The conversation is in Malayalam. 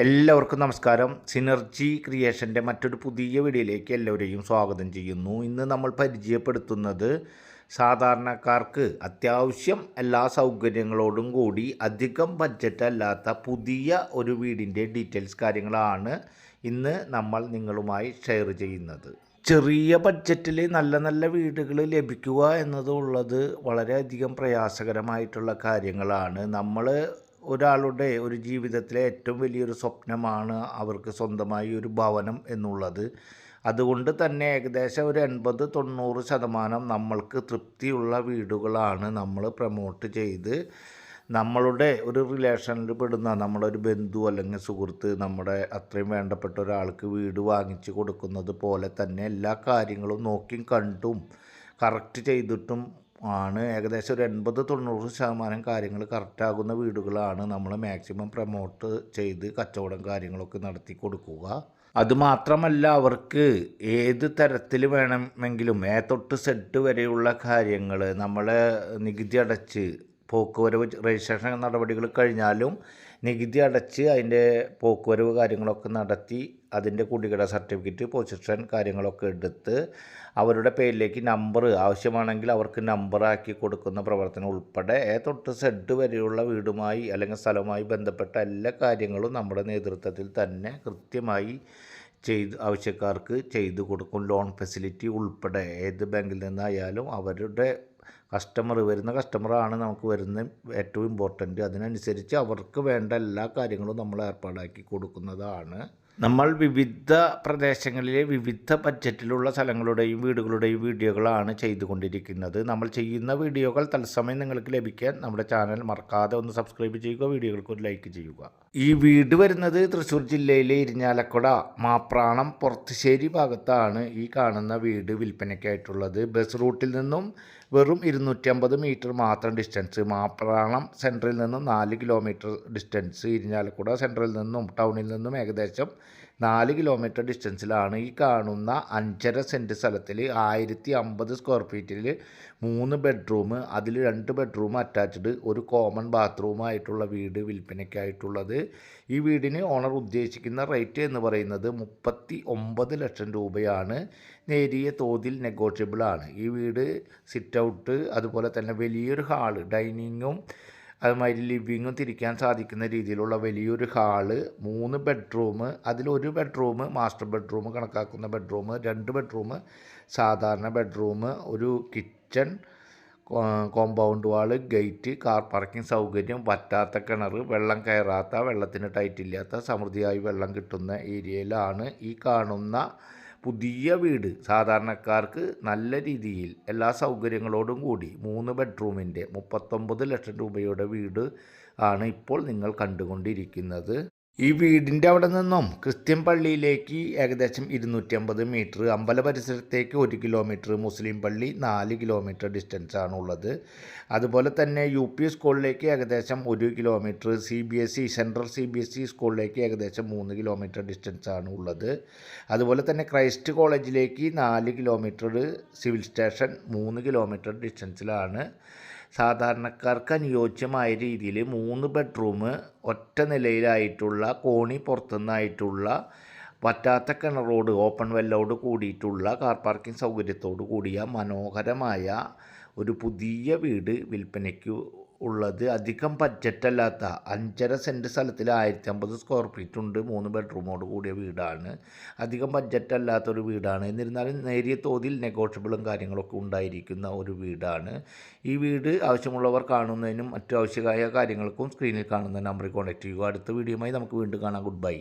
എല്ലാവർക്കും നമസ്കാരം. സിനർജി ക്രിയേഷൻ്റെ മറ്റൊരു പുതിയ വീഡിയോയിലേക്ക് എല്ലാവരെയും സ്വാഗതം ചെയ്യുന്നു. ഇന്ന് നമ്മൾ പരിചയപ്പെടുത്തുന്നത് സാധാരണക്കാർക്ക് അത്യാവശ്യം എല്ലാ സൗകര്യങ്ങളോടും കൂടി അധികം ബഡ്ജറ്റ് അല്ലാത്ത പുതിയ ഒരു വീടിൻ്റെ ഡീറ്റെയിൽസ് കാര്യങ്ങളാണ് ഇന്ന് നമ്മൾ നിങ്ങളുമായി ഷെയർ ചെയ്യുന്നത്. ചെറിയ ബഡ്ജറ്റിൽ നല്ല നല്ല വീടുകൾ ലഭിക്കുക എന്നതുള്ളത് വളരെയധികം പ്രയാസകരമായിട്ടുള്ള കാര്യങ്ങളാണ്. ഒരാളുടെ ഒരു ജീവിതത്തിലെ ഏറ്റവും വലിയൊരു സ്വപ്നമാണ് അവർക്ക് സ്വന്തമായി ഒരു ഭവനം എന്നുള്ളത്. അതുകൊണ്ട് തന്നെ ഏകദേശം ഒരു 80-90% നമ്മൾക്ക് തൃപ്തിയുള്ള വീടുകളാണ് നമ്മൾ പ്രൊമോട്ട് ചെയ്ത് നമ്മളുടെ ഒരു റിലേഷനിൽ പെടുന്ന നമ്മുടെ ഒരു ബന്ധു അല്ലെങ്കിൽ സുഹൃത്ത് നമ്മുടെ അത്രയും വേണ്ടപ്പെട്ട ഒരാൾക്ക് വീട് വാങ്ങിച്ചു കൊടുക്കുന്നത് പോലെ തന്നെ എല്ലാ കാര്യങ്ങളും നോക്കിയും കണ്ടും കറക്റ്റ് ചെയ്തിട്ടും ആണ് ഏകദേശം ഒരു 80-90% കാര്യങ്ങൾ കറക്റ്റാകുന്ന വീടുകളാണ് നമ്മൾ മാക്സിമം പ്രൊമോട്ട് ചെയ്ത് കച്ചവടം കാര്യങ്ങളൊക്കെ നടത്തി കൊടുക്കുക. അതുമാത്രമല്ല, അവർക്ക് ഏത് തരത്തിൽ വേണമെങ്കിലും തൊട്ട് സെഡ് വരെയുള്ള കാര്യങ്ങൾ നമ്മൾ നികുതി അടച്ച് പോക്കുവരവ് രജിസ്ട്രേഷൻ നടപടികൾ കഴിഞ്ഞാലും നികുതി അടച്ച് അതിൻ്റെ പോക്കുവരവ് കാര്യങ്ങളൊക്കെ നടത്തി അതിൻ്റെ കുടികിട സർട്ടിഫിക്കറ്റ് പൊസിഷൻ കാര്യങ്ങളൊക്കെ എടുത്ത് അവരുടെ പേരിലേക്ക് നമ്പർ ആവശ്യമാണെങ്കിൽ അവർക്ക് നമ്പറാക്കി കൊടുക്കുന്ന പ്രവർത്തനം ഉൾപ്പെടെ തൊട്ട് സെഡ് വരെയുള്ള വീടുമായി അല്ലെങ്കിൽ സ്ഥലവുമായി ബന്ധപ്പെട്ട എല്ലാ കാര്യങ്ങളും നമ്മുടെ നേതൃത്വത്തിൽ തന്നെ കൃത്യമായി ആവശ്യക്കാർക്ക് ചെയ്തു കൊടുക്കും. ലോൺ ഫെസിലിറ്റി ഉൾപ്പെടെ ഏത് ബാങ്കിൽ നിന്നായാലും അവരുടെ വരുന്ന കസ്റ്റമറാണ് നമുക്ക് വരുന്ന ഏറ്റവും ഇമ്പോർട്ടൻറ്റ്. അതിനനുസരിച്ച് അവർക്ക് വേണ്ട എല്ലാ കാര്യങ്ങളും നമ്മൾ ഏർപ്പാടാക്കി കൊടുക്കുന്നതാണ്. നമ്മൾ വിവിധ പ്രദേശങ്ങളിലെ വിവിധ ബഡ്ജറ്റിലുള്ള സ്ഥലങ്ങളുടെയും വീടുകളുടെയും വീഡിയോകളാണ് ചെയ്തുകൊണ്ടിരിക്കുന്നത്. നമ്മൾ ചെയ്യുന്ന വീഡിയോകൾ തത്സമയം നിങ്ങൾക്ക് ലഭിക്കാൻ നമ്മുടെ ചാനൽ മറക്കാതെ ഒന്ന് സബ്സ്ക്രൈബ് ചെയ്യുക, വീഡിയോകൾക്ക് ഒരു ലൈക്ക് ചെയ്യുക. ഈ വീട് വരുന്നത് തൃശ്ശൂർ ജില്ലയിലെ ഇരിഞ്ഞാലക്കുട മാപ്രാണം പൊറത്തുശ്ശേരി ഭാഗത്താണ് ഈ കാണുന്ന വീട് വിൽപ്പനയ്ക്കായിട്ടുള്ളത്. ബസ് റൂട്ടിൽ നിന്നും വെറും 250 മീറ്റർ മാത്രം ഡിസ്റ്റൻസ്. മാപ്രാണം സെൻട്രൽ നിന്നും 4 കിലോമീറ്റർ ഡിസ്റ്റൻസ്. ഇരിഞ്ഞാലക്കുട സെൻട്രൽ നിന്നും ടൗണിൽ നിന്നും ഏകദേശം 4 കിലോമീറ്റർ ഡിസ്റ്റൻസിലാണ് ഈ കാണുന്ന 5.5 സെൻറ്റ് സ്ഥലത്തിൽ 1050 സ്ക്വയർ ഫീറ്റിൽ 3 ബെഡ്റൂം, അതിൽ 2 ബെഡ്റൂം അറ്റാച്ച്ഡ്, ഒരു കോമൺ ബാത്റൂമായിട്ടുള്ള വീട് വിൽപ്പനയ്ക്കായിട്ടുള്ളത്. ഈ വീടിന് ഓണർ ഉദ്ദേശിക്കുന്ന റേറ്റ് എന്ന് പറയുന്നത് 39 ലക്ഷം രൂപയാണ്. നേരിയ തോതിൽ നെഗോഷ്യബിളാണ്. ഈ വീട് സിറ്റ് ഔട്ട്, അതുപോലെ തന്നെ വലിയൊരു ഹാള്, ഡൈനിങ്ങും അതുമാതിരി ലിവിങ്ങും തിരിക്കാൻ സാധിക്കുന്ന രീതിയിലുള്ള വലിയൊരു ഹാള്, 3 ബെഡ്റൂം, അതിലൊരു ബെഡ്റൂം മാസ്റ്റർ ബെഡ്റൂം കണക്കാക്കുന്ന ബെഡ്റൂം, 2 ബെഡ്റൂം സാധാരണ ബെഡ്റൂം, ഒരു കിച്ചൺ, കോമ്പൗണ്ട് വാള്, ഗേറ്റ്, കാർ പാർക്കിംഗ് സൗകര്യം, വറ്റാത്ത കിണർ, വെള്ളം കയറാത്ത, വെള്ളത്തിന് ടൈറ്റില്ലാത്ത, സമൃദ്ധിയായി വെള്ളം കിട്ടുന്ന ഏരിയയിലാണ് ഈ കാണുന്ന പുതിയ വീട്. സാധാരണക്കാർക്ക് നല്ല രീതിയിൽ എല്ലാ സൗകര്യങ്ങളോടും കൂടി 3 ബെഡ്റൂമിൻ്റെ 39 ലക്ഷം രൂപയുടെ വീട് ആണ് ഇപ്പോൾ നിങ്ങൾ കണ്ടുകൊണ്ടിരിക്കുന്നത്. ഈ വീടിൻ്റെ അവിടെ നിന്നും ക്രിസ്ത്യൻ പള്ളിയിലേക്ക് ഏകദേശം 250 മീറ്റർ, അമ്പല പരിസരത്തേക്ക് 1 കിലോമീറ്റർ, മുസ്ലിം പള്ളി 4 കിലോമീറ്റർ ഡിസ്റ്റൻസ് ആണുള്ളത്. അതുപോലെ തന്നെ UP സ്കൂളിലേക്ക് ഏകദേശം 1 കിലോമീറ്റർ, CBSE സെൻട്രൽ CBSE സ്കൂളിലേക്ക് ഏകദേശം 3 കിലോമീറ്റർ ഡിസ്റ്റൻസ് ആണ് ഉള്ളത്. അതുപോലെ തന്നെ ക്രൈസ്റ്റ് കോളേജിലേക്ക് 4 കിലോമീറ്റർ, സിവിൽ സ്റ്റേഷൻ 3 കിലോമീറ്റർ ഡിസ്റ്റൻസിലാണ്. സാധാരണക്കാർക്ക് അനുയോജ്യമായ രീതിയിൽ 3 ബെഡ്റൂം, ഒറ്റ നിലയിലായിട്ടുള്ള, കോണി പുറത്തുനിന്നായിട്ടുള്ള, വറ്റാത്ത കിണറോട് ഓപ്പൺ വെല്ലോട് കൂടിയിട്ടുള്ള, കാർ പാർക്കിംഗ് സൗകര്യത്തോടു കൂടിയ മനോഹരമായ ഒരു പുതിയ വീട് വിൽപ്പനയ്ക്ക് ഉള്ളത്. അധികം ബഡ്ജറ്റല്ലാത്ത 5.5 സെൻറ്റ് സ്ഥലത്തിൽ 1050 സ്ക്വയർ ഫീറ്റ് ഉണ്ട്. 3 ബെഡ്റൂമോട് കൂടിയ വീടാണ്. അധികം ബഡ്ജറ്റല്ലാത്തൊരു വീടാണ്. എന്നിരുന്നാലും നേരിയ തോതിൽ നെഗോഷ്യബിളും കാര്യങ്ങളൊക്കെ ഉണ്ടായിരിക്കുന്ന ഒരു വീടാണ്. ഈ വീട് ആവശ്യമുള്ളവർ കാണുന്നതിനും മറ്റു ആവശ്യമായ കാര്യങ്ങൾക്കും സ്ക്രീനിൽ കാണുന്ന നമ്പറിൽ കോൺടാക്റ്റ് ചെയ്യുക. അടുത്ത വീഡിയോയുമായി നമുക്ക് വീണ്ടും കാണാം. Good bye.